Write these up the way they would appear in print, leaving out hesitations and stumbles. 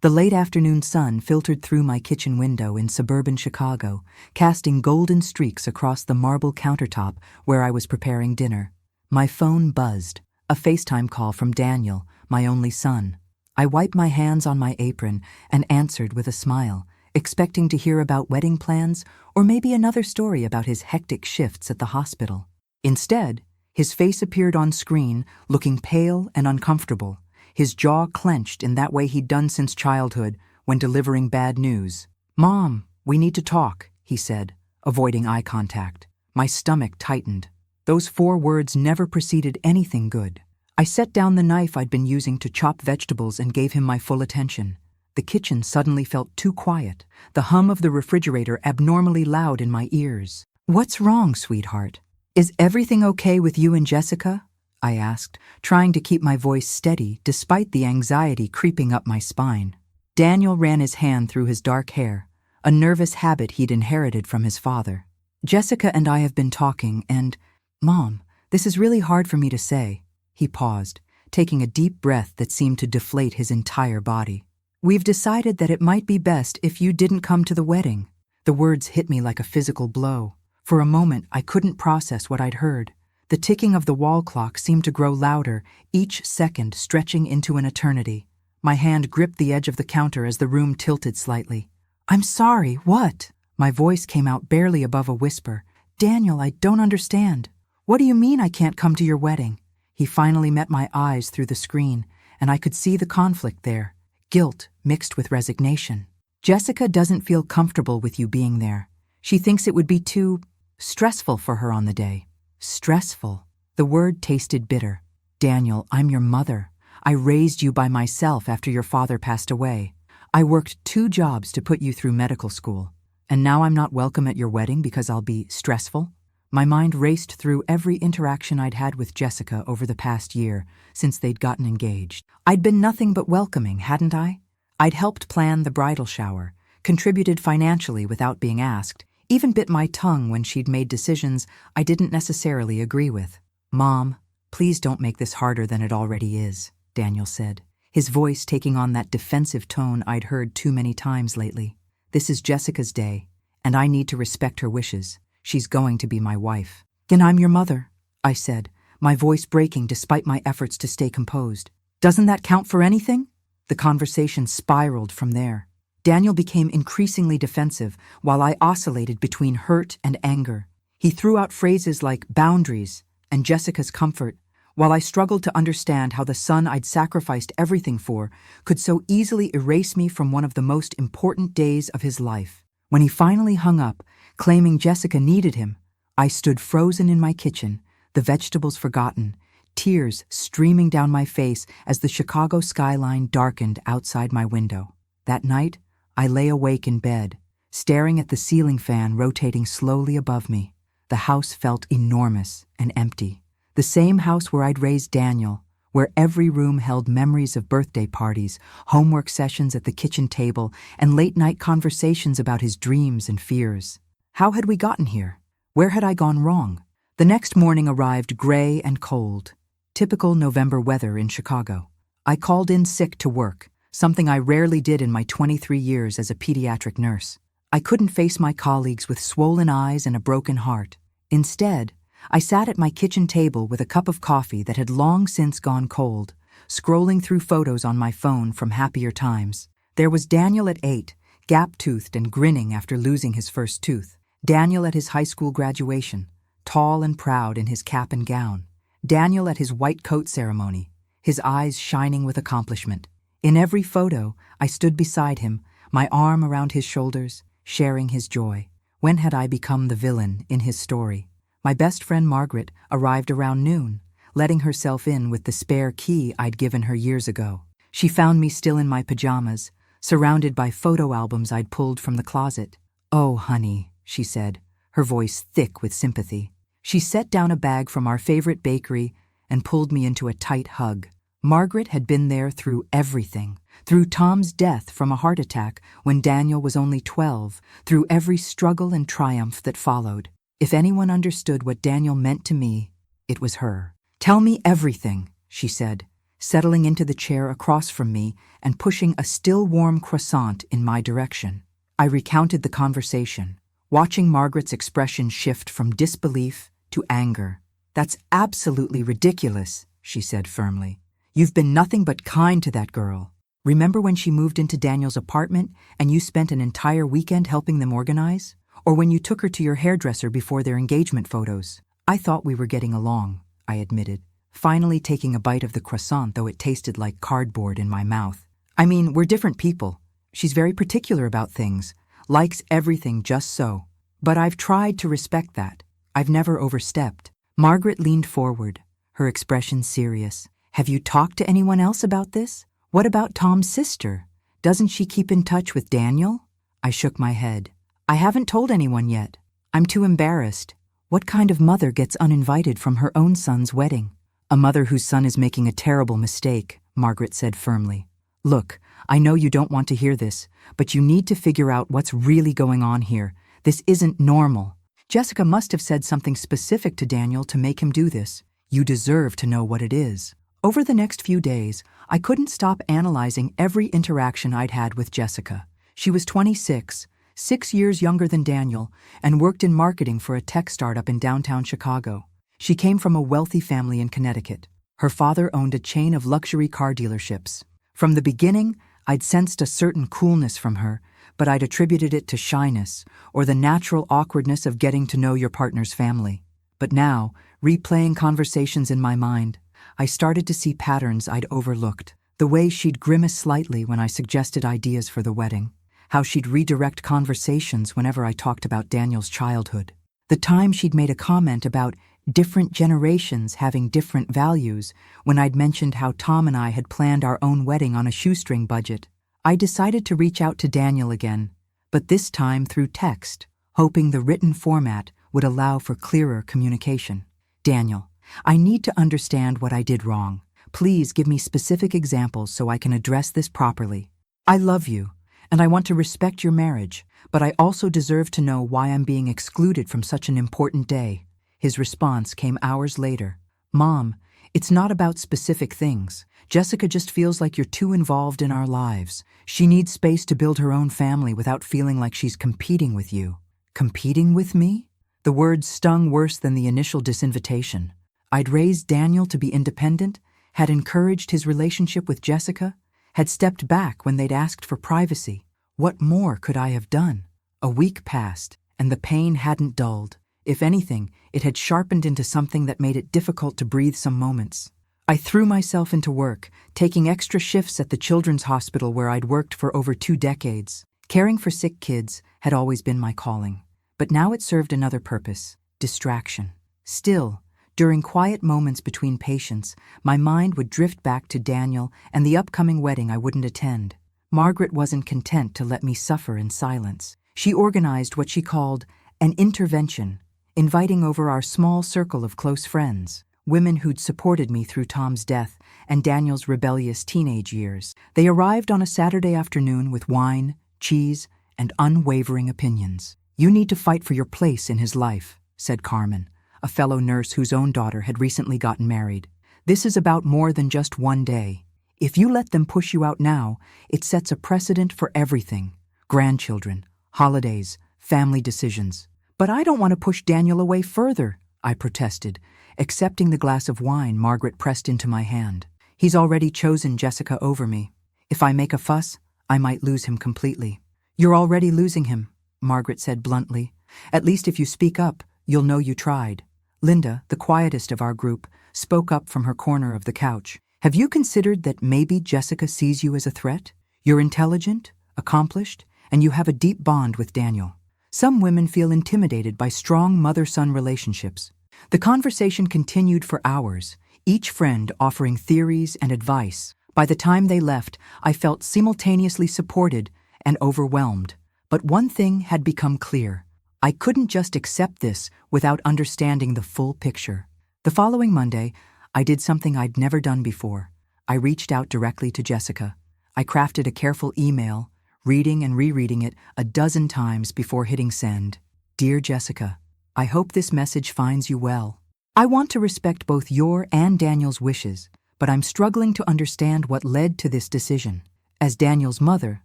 The late afternoon sun filtered through my kitchen window in suburban Chicago, casting golden streaks across the marble countertop where I was preparing dinner. My phone buzzed, a FaceTime call from Daniel, my only son. I wiped my hands on my apron and answered with a smile, expecting to hear about wedding plans or maybe another story about his hectic shifts at the hospital. Instead, his face appeared on screen, looking pale and uncomfortable, his jaw clenched in that way he'd done since childhood when delivering bad news. "Mom, we need to talk," he said, avoiding eye contact. My stomach tightened. Those 4 words never preceded anything good. I set down the knife I'd been using to chop vegetables and gave him my full attention. The kitchen suddenly felt too quiet, the hum of the refrigerator abnormally loud in my ears. "What's wrong, sweetheart? Is everything okay with you and Jessica?" I asked, trying to keep my voice steady despite the anxiety creeping up my spine. Daniel ran his hand through his dark hair, a nervous habit he'd inherited from his father. "Jessica and I have been talking and, Mom, this is really hard for me to say." He paused, taking a deep breath that seemed to deflate his entire body. "We've decided that it might be best if you didn't come to the wedding." The words hit me like a physical blow. For a moment, I couldn't process what I'd heard. The ticking of the wall clock seemed to grow louder, each second stretching into an eternity. My hand gripped the edge of the counter as the room tilted slightly. "I'm sorry, what?" My voice came out barely above a whisper. "Daniel, I don't understand. What do you mean I can't come to your wedding?" He finally met my eyes through the screen, and I could see the conflict there, guilt mixed with resignation. "Jessica doesn't feel comfortable with you being there. She thinks it would be too stressful for her on the day." Stressful. The word tasted bitter. "Daniel, I'm your mother. I raised you by myself after your father passed away. I worked 2 jobs to put you through medical school. And now I'm not welcome at your wedding because I'll be stressful?" My mind raced through every interaction I'd had with Jessica over the past year, since they'd gotten engaged. I'd been nothing but welcoming, hadn't I? I'd helped plan the bridal shower, contributed financially without being asked, even bit my tongue when she'd made decisions I didn't necessarily agree with. "Mom, please don't make this harder than it already is," Daniel said, his voice taking on that defensive tone I'd heard too many times lately. "This is Jessica's day, and I need to respect her wishes. She's going to be my wife." "Then I'm your mother," I said, my voice breaking despite my efforts to stay composed. "Doesn't that count for anything?" The conversation spiraled from there. Daniel became increasingly defensive while I oscillated between hurt and anger. He threw out phrases like boundaries and Jessica's comfort, while I struggled to understand how the son I'd sacrificed everything for could so easily erase me from one of the most important days of his life. When he finally hung up, claiming Jessica needed him, I stood frozen in my kitchen, the vegetables forgotten, tears streaming down my face as the Chicago skyline darkened outside my window. That night, I lay awake in bed, staring at the ceiling fan rotating slowly above me. The house felt enormous and empty. The same house where I'd raised Daniel, where every room held memories of birthday parties, homework sessions at the kitchen table, and late-night conversations about his dreams and fears. How had we gotten here? Where had I gone wrong? The next morning arrived gray and cold, typical November weather in Chicago. I called in sick to work, something I rarely did in my 23 years as a pediatric nurse. I couldn't face my colleagues with swollen eyes and a broken heart. Instead, I sat at my kitchen table with a cup of coffee that had long since gone cold, scrolling through photos on my phone from happier times. There was Daniel at 8, gap-toothed and grinning after losing his first tooth. Daniel at his high school graduation, tall and proud in his cap and gown. Daniel at his white coat ceremony, his eyes shining with accomplishment. In every photo, I stood beside him, my arm around his shoulders, sharing his joy. When had I become the villain in his story? My best friend Margaret arrived around noon, letting herself in with the spare key I'd given her years ago. She found me still in my pajamas, surrounded by photo albums I'd pulled from the closet. "Oh, honey," she said, her voice thick with sympathy. She set down a bag from our favorite bakery and pulled me into a tight hug. Margaret had been there through everything, through Tom's death from a heart attack when Daniel was only 12, through every struggle and triumph that followed. If anyone understood what Daniel meant to me, it was her. "Tell me everything," she said, settling into the chair across from me and pushing a still-warm croissant in my direction. I recounted the conversation, watching Margaret's expression shift from disbelief to anger. "That's absolutely ridiculous," she said firmly. "You've been nothing but kind to that girl. Remember when she moved into Daniel's apartment and you spent an entire weekend helping them organize? Or when you took her to your hairdresser before their engagement photos? I thought we were getting along," I admitted, finally taking a bite of the croissant though it tasted like cardboard in my mouth. "I mean, we're different people. She's very particular about things, likes everything just so. But I've tried to respect that. I've never overstepped." Margaret leaned forward, her expression serious. "Have you talked to anyone else about this? What about Tom's sister? Doesn't she keep in touch with Daniel?" I shook my head. "I haven't told anyone yet. I'm too embarrassed. What kind of mother gets uninvited from her own son's wedding?" "A mother whose son is making a terrible mistake," Margaret said firmly. "Look, I know you don't want to hear this, but you need to figure out what's really going on here. This isn't normal. Jessica must have said something specific to Daniel to make him do this. You deserve to know what it is." Over the next few days, I couldn't stop analyzing every interaction I'd had with Jessica. She was 26, 6 years younger than Daniel, and worked in marketing for a tech startup in downtown Chicago. She came from a wealthy family in Connecticut. Her father owned a chain of luxury car dealerships. From the beginning, I'd sensed a certain coolness from her, but I'd attributed it to shyness or the natural awkwardness of getting to know your partner's family. But now, replaying conversations in my mind, I started to see patterns I'd overlooked. The way she'd grimace slightly when I suggested ideas for the wedding. How she'd redirect conversations whenever I talked about Daniel's childhood. The time she'd made a comment about different generations having different values when I'd mentioned how Tom and I had planned our own wedding on a shoestring budget. I decided to reach out to Daniel again, but this time through text, hoping the written format would allow for clearer communication. "Daniel, I need to understand what I did wrong. Please give me specific examples so I can address this properly. I love you, and I want to respect your marriage, but I also deserve to know why I'm being excluded from such an important day." His response came hours later. "Mom, it's not about specific things. Jessica just feels like you're too involved in our lives. She needs space to build her own family without feeling like she's competing with you." Competing with me? The words stung worse than the initial disinvitation. I'd raised Daniel to be independent, had encouraged his relationship with Jessica, had stepped back when they'd asked for privacy. What more could I have done? A week passed, and the pain hadn't dulled. If anything, it had sharpened into something that made it difficult to breathe some moments. I threw myself into work, taking extra shifts at the children's hospital where I'd worked for over 2 decades. Caring for sick kids had always been my calling, but now it served another purpose: distraction. Still, during quiet moments between patients, my mind would drift back to Daniel and the upcoming wedding I wouldn't attend. Margaret wasn't content to let me suffer in silence. She organized what she called an intervention, inviting over our small circle of close friends, women who'd supported me through Tom's death and Daniel's rebellious teenage years. They arrived on a Saturday afternoon with wine, cheese, and unwavering opinions. "You need to fight for your place in his life," said Carmen, a fellow nurse whose own daughter had recently gotten married. "This is about more than just one day. If you let them push you out now, it sets a precedent for everything: grandchildren, holidays, family decisions." "But I don't want to push Daniel away further," I protested, accepting the glass of wine Margaret pressed into my hand. "He's already chosen Jessica over me. If I make a fuss, I might lose him completely." "You're already losing him," Margaret said bluntly. "At least if you speak up, you'll know you tried." Linda, the quietest of our group, spoke up from her corner of the couch. "Have you considered that maybe Jessica sees you as a threat? You're intelligent, accomplished, and you have a deep bond with Daniel. Some women feel intimidated by strong mother-son relationships." The conversation continued for hours, each friend offering theories and advice. By the time they left, I felt simultaneously supported and overwhelmed. But one thing had become clear. I couldn't just accept this without understanding the full picture. The following Monday, I did something I'd never done before. I reached out directly to Jessica. I crafted a careful email, reading and rereading it a dozen times before hitting send. "Dear Jessica, I hope this message finds you well. I want to respect both your and Daniel's wishes, but I'm struggling to understand what led to this decision. As Daniel's mother,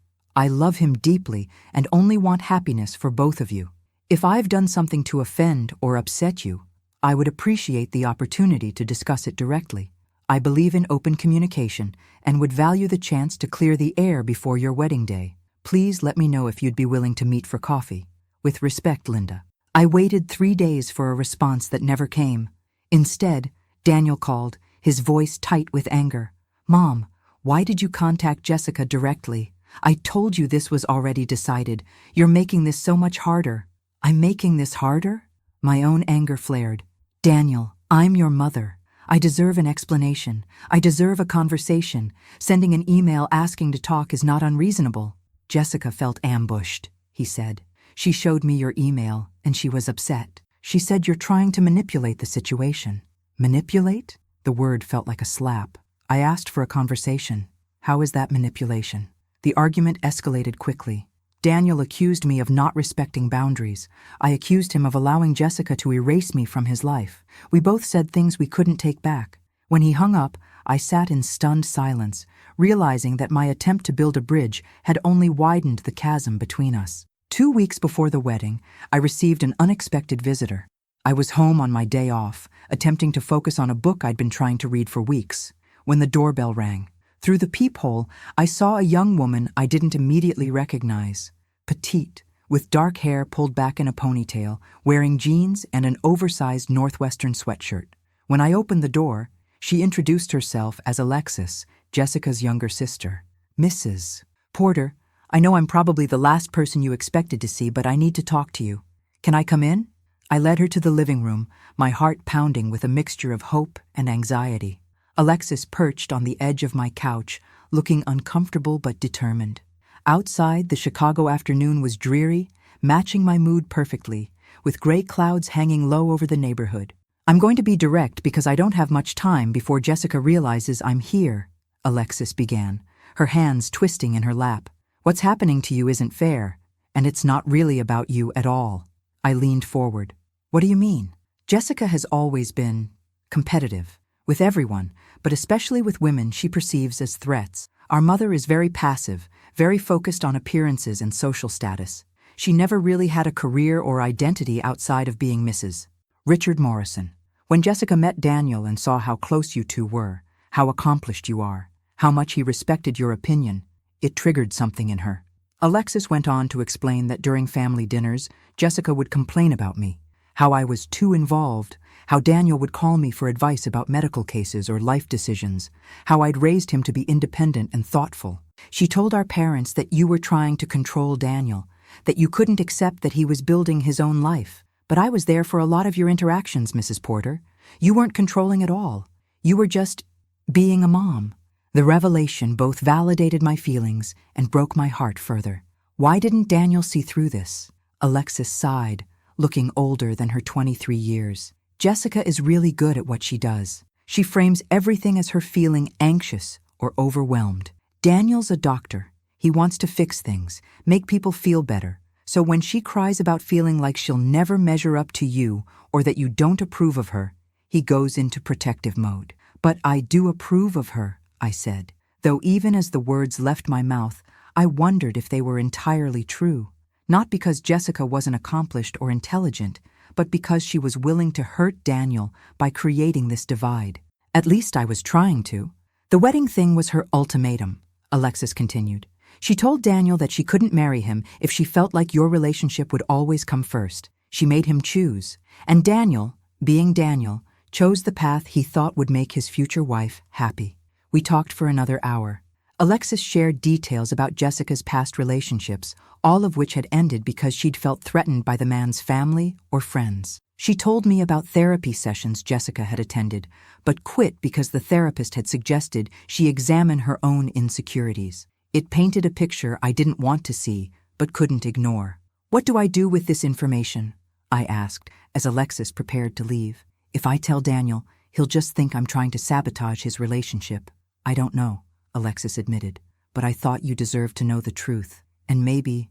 I love him deeply and only want happiness for both of you. If I've done something to offend or upset you, I would appreciate the opportunity to discuss it directly. I believe in open communication and would value the chance to clear the air before your wedding day. Please let me know if you'd be willing to meet for coffee. With respect, Linda. I waited 3 days for a response that never came. Instead, Daniel called, his voice tight with anger. Mom, why did you contact Jessica directly? I told you this was already decided. You're making this so much harder. I'm making this harder? My own anger flared. Daniel, I'm your mother. I deserve an explanation. I deserve a conversation. Sending an email asking to talk is not unreasonable. Jessica felt ambushed, he said. She showed me your email, and she was upset. She said you're trying to manipulate the situation. Manipulate? The word felt like a slap. I asked for a conversation. How is that manipulation? The argument escalated quickly. Daniel accused me of not respecting boundaries. I accused him of allowing Jessica to erase me from his life. We both said things we couldn't take back. When he hung up, I sat in stunned silence, realizing that my attempt to build a bridge had only widened the chasm between us. 2 weeks before the wedding, I received an unexpected visitor. I was home on my day off, attempting to focus on a book I'd been trying to read for weeks, when the doorbell rang. Through the peephole, I saw a young woman I didn't immediately recognize. Petite, with dark hair pulled back in a ponytail, wearing jeans and an oversized Northwestern sweatshirt. When I opened the door, she introduced herself as Alexis, Jessica's younger sister. Mrs. Porter, I know I'm probably the last person you expected to see, but I need to talk to you. Can I come in? I led her to the living room, my heart pounding with a mixture of hope and anxiety. Alexis perched on the edge of my couch, looking uncomfortable but determined. Outside, the Chicago afternoon was dreary, matching my mood perfectly, with gray clouds hanging low over the neighborhood. I'm going to be direct because I don't have much time before Jessica realizes I'm here, Alexis began, her hands twisting in her lap. What's happening to you isn't fair, and it's not really about you at all. I leaned forward. What do you mean? Jessica has always been competitive. With everyone, but especially with women she perceives as threats. Our mother is very passive, very focused on appearances and social status. She never really had a career or identity outside of being Mrs. Richard Morrison. When Jessica met Daniel and saw how close you two were, how accomplished you are, how much he respected your opinion, it triggered something in her. Alexis went on to explain that during family dinners, Jessica would complain about me, how I was too involved, how Daniel would call me for advice about medical cases or life decisions, how I'd raised him to be independent and thoughtful. She told our parents that you were trying to control Daniel, that you couldn't accept that he was building his own life. But I was there for a lot of your interactions, Mrs. Porter. You weren't controlling at all. You were just being a mom. The revelation both validated my feelings and broke my heart further. Why didn't Daniel see through this? Alexis sighed, looking older than her 23 years. Jessica is really good at what she does. She frames everything as her feeling anxious or overwhelmed. Daniel's a doctor. He wants to fix things, make people feel better. So when she cries about feeling like she'll never measure up to you or that you don't approve of her, he goes into protective mode. But I do approve of her, I said, though even as the words left my mouth, I wondered if they were entirely true. Not because Jessica wasn't accomplished or intelligent, but because she was willing to hurt Daniel by creating this divide. At least I was trying to. The wedding thing was her ultimatum, Alexis continued. She told Daniel that she couldn't marry him if she felt like your relationship would always come first. She made him choose. And Daniel, being Daniel, chose the path he thought would make his future wife happy. We talked for another hour. Alexis shared details about Jessica's past relationships, all of which had ended because she'd felt threatened by the man's family or friends. She told me about therapy sessions Jessica had attended, but quit because the therapist had suggested she examine her own insecurities. It painted a picture I didn't want to see, but couldn't ignore. What do I do with this information? I asked, as Alexis prepared to leave. If I tell Daniel, he'll just think I'm trying to sabotage his relationship. I don't know, Alexis admitted, but I thought you deserved to know the truth. And maybe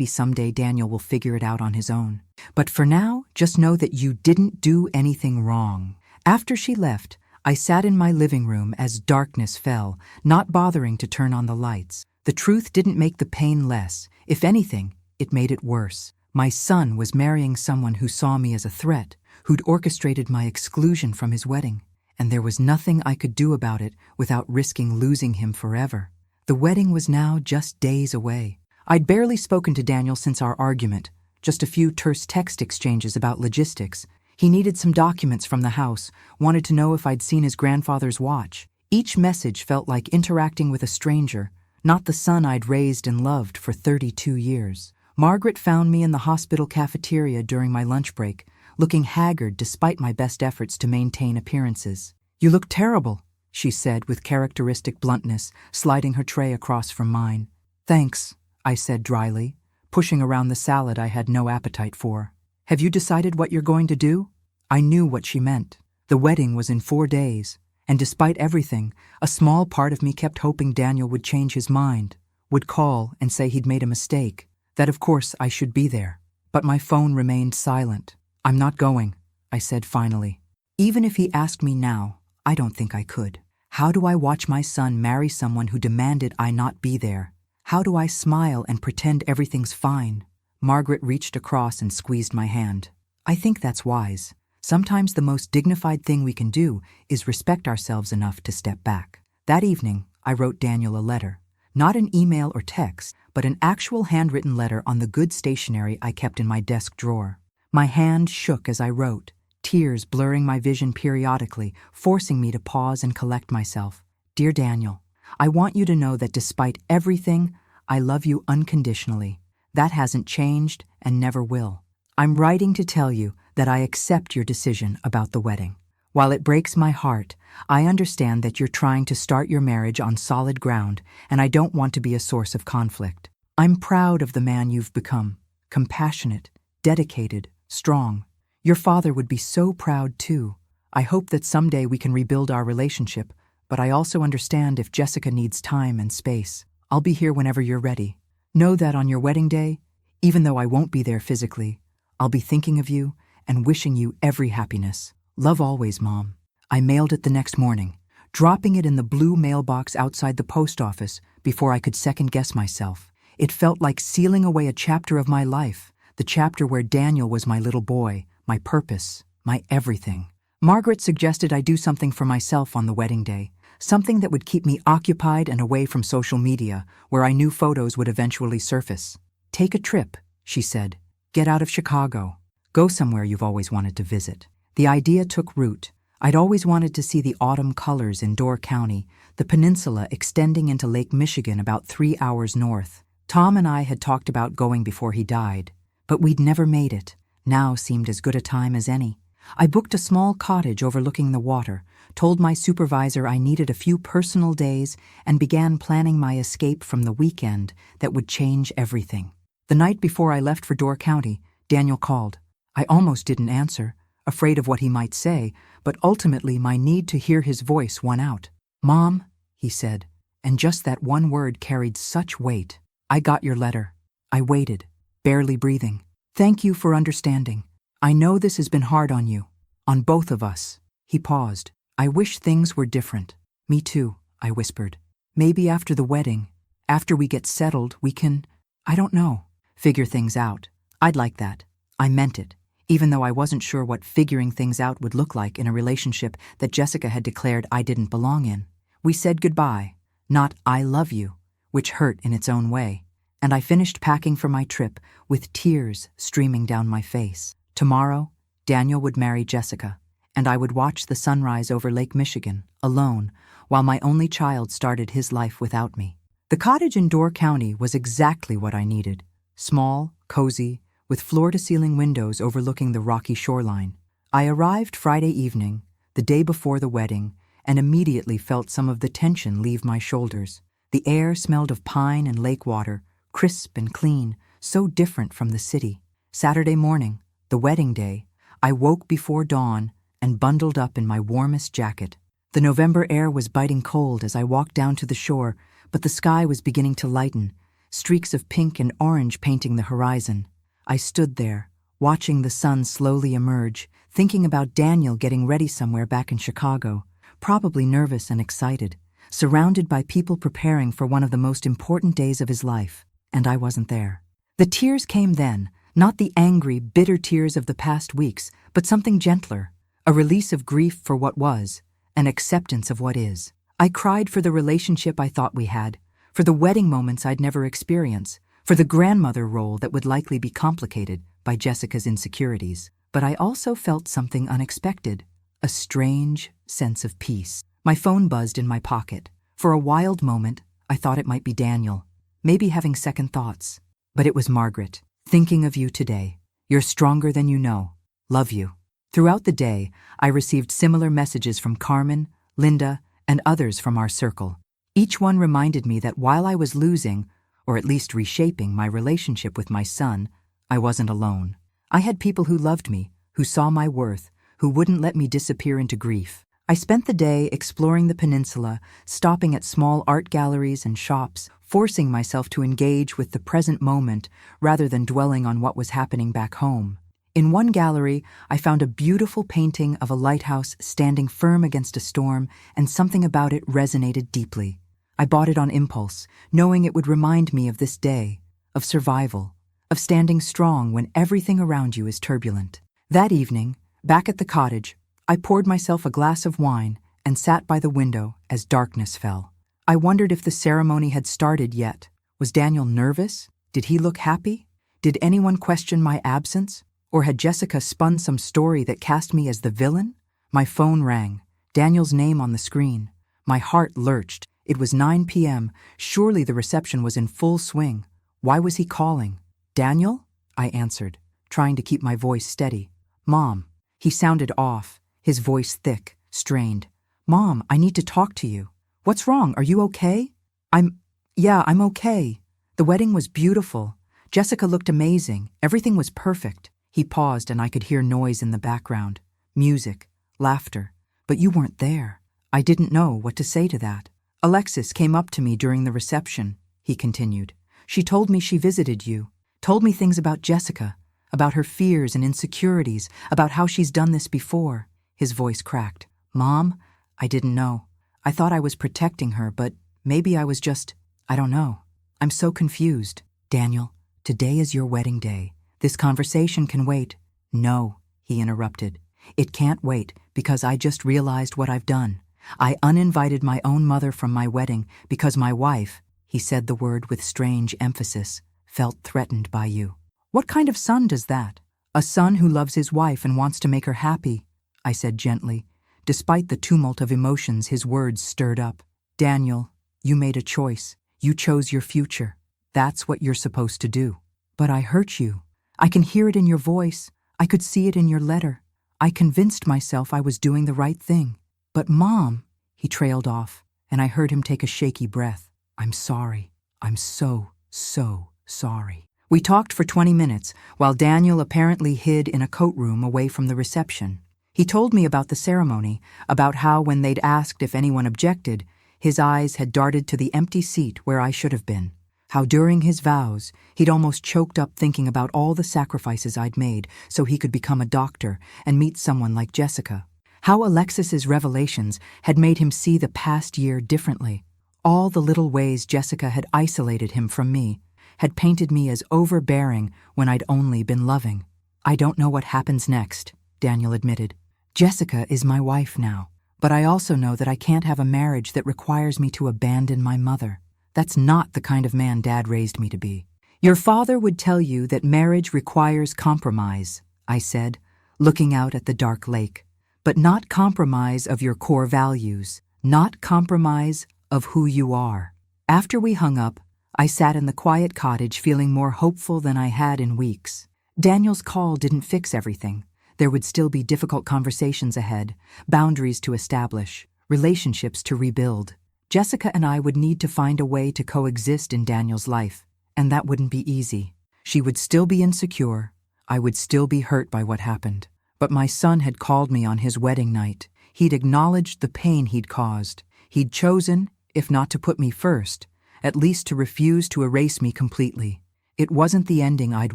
someday Daniel will figure it out on his own. But for now, just know that you didn't do anything wrong. After she left, I sat in my living room as darkness fell, not bothering to turn on the lights. The truth didn't make the pain less. If anything, it made it worse. My son was marrying someone who saw me as a threat, who'd orchestrated my exclusion from his wedding, and there was nothing I could do about it without risking losing him forever. The wedding was now just days away. I'd barely spoken to Daniel since our argument, just a few terse text exchanges about logistics. He needed some documents from the house, wanted to know if I'd seen his grandfather's watch. Each message felt like interacting with a stranger, not the son I'd raised and loved for 32 years. Margaret found me in the hospital cafeteria during my lunch break, looking haggard despite my best efforts to maintain appearances. "You look terrible," she said with characteristic bluntness, sliding her tray across from mine. "Thanks," I said dryly, pushing around the salad I had no appetite for. "Have you decided what you're going to do?" I knew what she meant. The wedding was in 4 days, and despite everything, a small part of me kept hoping Daniel would change his mind, would call and say he'd made a mistake, that of course I should be there. But my phone remained silent. "I'm not going," I said finally. Even if he asked me now, I don't think I could. How do I watch my son marry someone who demanded I not be there? How do I smile and pretend everything's fine? Margaret reached across and squeezed my hand. "I think that's wise. Sometimes the most dignified thing we can do is respect ourselves enough to step back." That evening, I wrote Daniel a letter. Not an email or text, but an actual handwritten letter on the good stationery I kept in my desk drawer. My hand shook as I wrote, tears blurring my vision periodically, forcing me to pause and collect myself. "Dear Daniel, I want you to know that despite everything, I love you unconditionally. That hasn't changed and never will. I'm writing to tell you that I accept your decision about the wedding. While it breaks my heart, I understand that you're trying to start your marriage on solid ground, and I don't want to be a source of conflict. I'm proud of the man you've become, compassionate, dedicated, strong. Your father would be so proud too. I hope that someday we can rebuild our relationship, but I also understand if Jessica needs time and space. I'll be here whenever you're ready. Know that on your wedding day, even though I won't be there physically, I'll be thinking of you and wishing you every happiness. Love always, Mom." I mailed it the next morning, dropping it in the blue mailbox outside the post office before I could second-guess myself. It felt like sealing away a chapter of my life, the chapter where Daniel was my little boy, my purpose, my everything. Margaret suggested I do something for myself on the wedding day, something that would keep me occupied and away from social media, where I knew photos would eventually surface. "Take a trip," she said. "Get out of Chicago. Go somewhere you've always wanted to visit." The idea took root. I'd always wanted to see the autumn colors in Door County, the peninsula extending into Lake Michigan about 3 hours north. Tom and I had talked about going before he died, but we'd never made it. Now seemed as good a time as any. I booked a small cottage overlooking the water, told my supervisor I needed a few personal days, and began planning my escape from the weekend that would change everything. The night before I left for Door County, Daniel called. I almost didn't answer, afraid of what he might say, but ultimately my need to hear his voice won out. "Mom," he said, and just that one word carried such weight. "I got your letter." I waited, barely breathing. "Thank you for understanding. I know this has been hard on you, on both of us." He paused. "I wish things were different." "Me too," I whispered. "Maybe after the wedding, after we get settled, we can, I don't know, figure things out." I'd like that. I meant it, even though I wasn't sure what figuring things out would look like in a relationship that Jessica had declared I didn't belong in. We said goodbye, not "I love you," which hurt in its own way, and I finished packing for my trip with tears streaming down my face. Tomorrow, Daniel would marry Jessica, and I would watch the sunrise over Lake Michigan, alone, while my only child started his life without me. The cottage in Door County was exactly what I needed. Small, cozy, with floor-to-ceiling windows overlooking the rocky shoreline. I arrived Friday evening, the day before the wedding, and immediately felt some of the tension leave my shoulders. The air smelled of pine and lake water, crisp and clean, so different from the city. Saturday morning, the wedding day, I woke before dawn and bundled up in my warmest jacket. The November air was biting cold as I walked down to the shore, but the sky was beginning to lighten, streaks of pink and orange painting the horizon. I stood there, watching the sun slowly emerge, thinking about Daniel getting ready somewhere back in Chicago, probably nervous and excited, surrounded by people preparing for one of the most important days of his life, and I wasn't there. The tears came then, not the angry, bitter tears of the past weeks, but something gentler, a release of grief for what was, an acceptance of what is. I cried for the relationship I thought we had, for the wedding moments I'd never experience, for the grandmother role that would likely be complicated by Jessica's insecurities. But I also felt something unexpected, a strange sense of peace. My phone buzzed in my pocket. For a wild moment, I thought it might be Daniel, maybe having second thoughts. But it was Margaret. Thinking of you today. You're stronger than you know. Love you. Throughout the day, I received similar messages from Carmen, Linda, and others from our circle. Each one reminded me that while I was losing, or at least reshaping, my relationship with my son, I wasn't alone. I had people who loved me, who saw my worth, who wouldn't let me disappear into grief. I spent the day exploring the peninsula, stopping at small art galleries and shops, forcing myself to engage with the present moment rather than dwelling on what was happening back home. In one gallery, I found a beautiful painting of a lighthouse standing firm against a storm, and something about it resonated deeply. I bought it on impulse, knowing it would remind me of this day, of survival, of standing strong when everything around you is turbulent. That evening, back at the cottage, I poured myself a glass of wine and sat by the window as darkness fell. I wondered if the ceremony had started yet. Was Daniel nervous? Did he look happy? Did anyone question my absence? Or had Jessica spun some story that cast me as the villain? My phone rang, Daniel's name on the screen. My heart lurched. It was 9 p.m. Surely the reception was in full swing. Why was he calling? Daniel? I answered, trying to keep my voice steady. Mom. He sounded off, his voice thick, strained. Mom, I need to talk to you. What's wrong? Are you okay? I'm okay. The wedding was beautiful. Jessica looked amazing. Everything was perfect. He paused and I could hear noise in the background. Music, laughter. But you weren't there. I didn't know what to say to that. Alexis came up to me during the reception, he continued. She told me she visited you, told me things about Jessica, about her fears and insecurities, about how she's done this before. His voice cracked. Mom, I didn't know. I thought I was protecting her, but maybe I was just, I don't know. I'm so confused. Daniel, today is your wedding day. This conversation can wait. No, he interrupted. It can't wait because I just realized what I've done. I uninvited my own mother from my wedding because my wife, he said the word with strange emphasis, felt threatened by you. What kind of son does that? A son who loves his wife and wants to make her happy, I said gently. Despite the tumult of emotions his words stirred up. Daniel, you made a choice. You chose your future. That's what you're supposed to do. But I hurt you. I can hear it in your voice. I could see it in your letter. I convinced myself I was doing the right thing. But Mom, he trailed off, and I heard him take a shaky breath. I'm sorry. I'm so sorry. We talked for 20 minutes, while Daniel apparently hid in a coat room away from the reception. He told me about the ceremony, about how when they'd asked if anyone objected, his eyes had darted to the empty seat where I should have been. How during his vows, he'd almost choked up thinking about all the sacrifices I'd made so he could become a doctor and meet someone like Jessica. How Alexis's revelations had made him see the past year differently. All the little ways Jessica had isolated him from me, had painted me as overbearing when I'd only been loving. I don't know what happens next, Daniel admitted. Jessica is my wife now, but I also know that I can't have a marriage that requires me to abandon my mother. That's not the kind of man Dad raised me to be. Your father would tell you that marriage requires compromise, I said, looking out at the dark lake. But not compromise of your core values, not compromise of who you are. After we hung up, I sat in the quiet cottage feeling more hopeful than I had in weeks. Daniel's call didn't fix everything. There would still be difficult conversations ahead, boundaries to establish, relationships to rebuild. Jessica and I would need to find a way to coexist in Daniel's life, and that wouldn't be easy. She would still be insecure. I would still be hurt by what happened. But my son had called me on his wedding night. He'd acknowledged the pain he'd caused. He'd chosen, if not to put me first, at least to refuse to erase me completely. It wasn't the ending I'd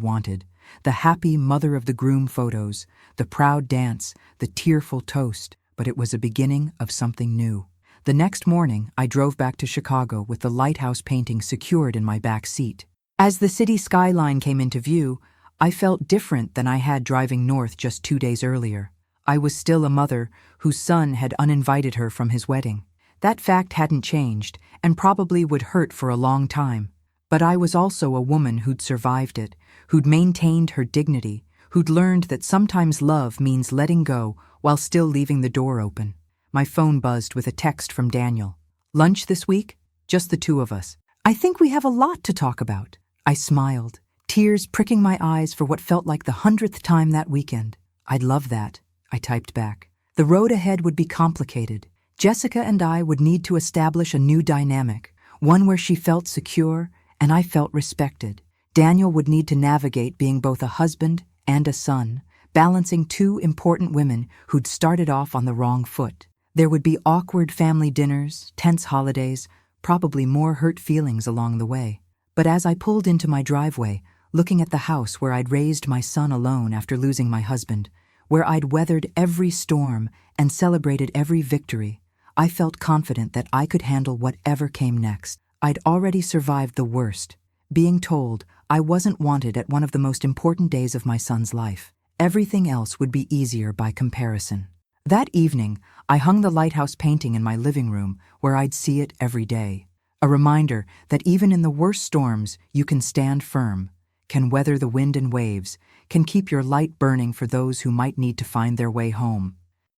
wanted. The happy mother of the groom photos, the proud dance, the tearful toast. but it was a beginning of something new. The next morning, I drove back to Chicago with the lighthouse painting secured in my back seat. As the city skyline came into view, I felt different than I had driving north just 2 days earlier. I was still a mother whose son had uninvited her from his wedding. That fact hadn't changed and probably would hurt for a long time. But I was also a woman who'd survived it, who'd maintained her dignity, who'd learned that sometimes love means letting go while still leaving the door open. My phone buzzed with a text from Daniel. "Lunch this week? Just the two of us. I think we have a lot to talk about." I smiled, tears pricking my eyes for what felt like the 100th time that weekend. "I'd love that," I typed back. The road ahead would be complicated. Jessica and I would need to establish a new dynamic, one where she felt secure and I felt respected. Daniel would need to navigate being both a husband and a son, balancing two important women who'd started off on the wrong foot. There would be awkward family dinners, tense holidays, probably more hurt feelings along the way. But as I pulled into my driveway, looking at the house where I'd raised my son alone after losing my husband, where I'd weathered every storm and celebrated every victory, I felt confident that I could handle whatever came next. I'd already survived the worst, being told I wasn't wanted at one of the most important days of my son's life. Everything else would be easier by comparison. That evening, I hung the lighthouse painting in my living room where I'd see it every day. A reminder that even in the worst storms, you can stand firm, can weather the wind and waves, can keep your light burning for those who might need to find their way home.